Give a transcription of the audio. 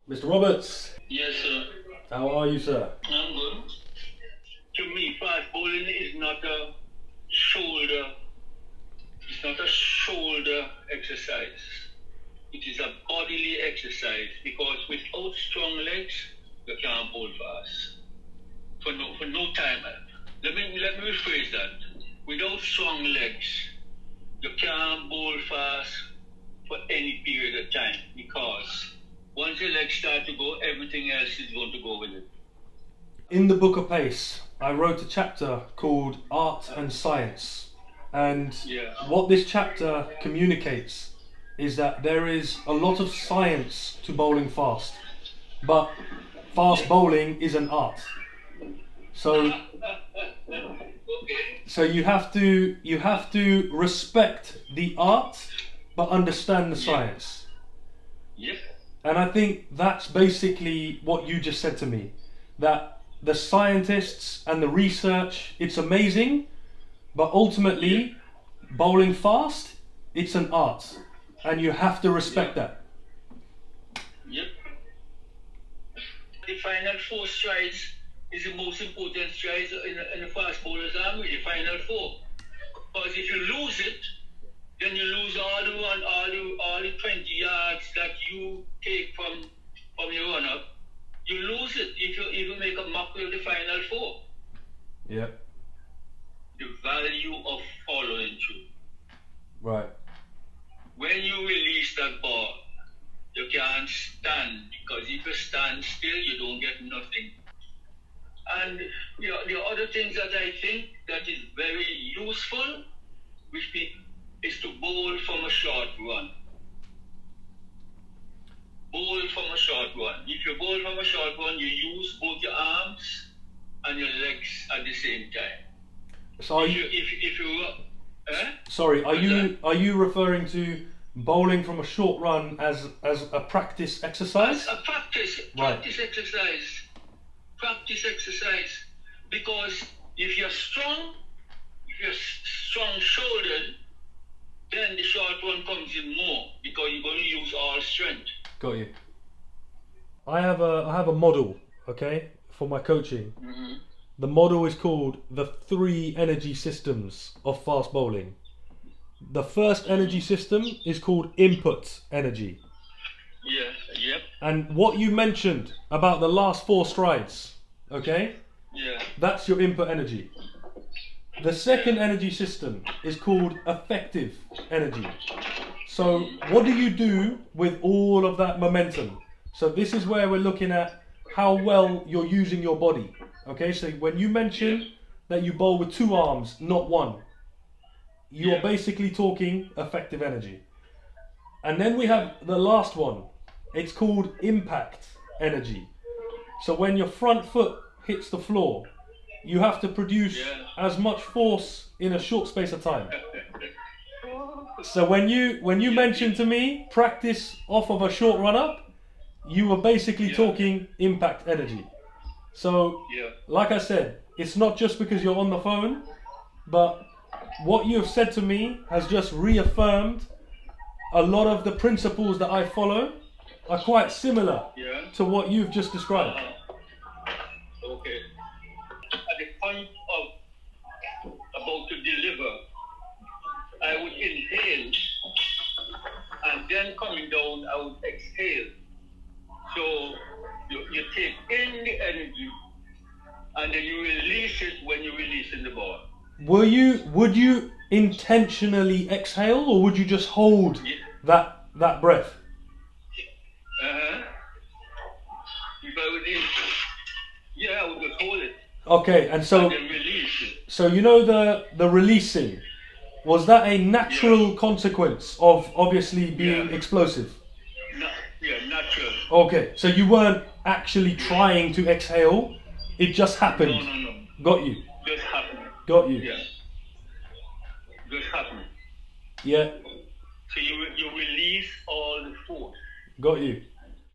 Mr. Roberts. Yes, sir. How are you, sir? I'm good. To me, fast bowling is not a shoulder. It's not a shoulder exercise. It is a bodily exercise because without strong legs, you can't bowl fast. For no time. Let me rephrase that. Without strong legs, you can't bowl fast for any period of time because once your legs start to go, everything else is going to go with it. In the book of Pace, I wrote a chapter called Art and Science. And what this chapter communicates is that there is a lot of science to bowling fast, but fast bowling is an art. So you have to respect the art, but understand the science. Yep. And I think that's basically what you just said to me, that the scientists and the research, it's amazing, but ultimately, bowling fast, it's an art, and you have to respect that. Yep. The final 4 strides is the most important strides in the fast bowler's arm, the final 4. Because if you lose it, then you lose all the 20 yards that you take from your run-up. You lose it if you make a mockery of the final 4. Yeah. The value of following through. Right. When you release that ball, you can't stand, because if you stand still, you don't get nothing. And the other things that I think that is very useful, is to bowl from a short run. Bowl from a short run. If you bowl from a short run, you use both your arms and your legs at the same time. So are you referring to bowling from a short run as a practice exercise? As a practice exercise. Practice exercise. Because if you're strong-shouldered, then the short run comes in more because you're going to use all strength. Got you. I have a model, okay, for my coaching. Mm-hmm. The model is called the 3 energy systems of fast bowling. The first energy system is called input energy. Yeah, yep. And what you mentioned about the last 4 strides, okay? Yeah. That's your input energy. The second energy system is called effective energy. So what do you do with all of that momentum? So this is where we're looking at how well you're using your body. Okay, so when you mention that you bowl with 2 arms, not 1, you are basically talking effective energy. And then we have the last one. It's called impact energy. So when your front foot hits the floor, you have to produce as much force in a short space of time. So when you mention to me practice off of a short run up, you were basically talking impact energy. So like I said, it's not just because you're on the phone, but what you have said to me has just reaffirmed a lot of the principles that I follow are quite similar to what you've just described. Okay. At the point of about to deliver, I would inhale, and then coming down, I would exhale. So you take in the energy, and then you release it when you're releasing the ball. Would you intentionally exhale, or would you just hold that breath? If I would I would just hold it. Okay, and so then release it. So you know the releasing, was that a natural consequence of obviously being explosive? Natural. Okay, so you weren't actually trying to exhale, it just happened. No. Got you. Just happened. Got you. Yeah. Just happened. Yeah. So you release all the force. Got you.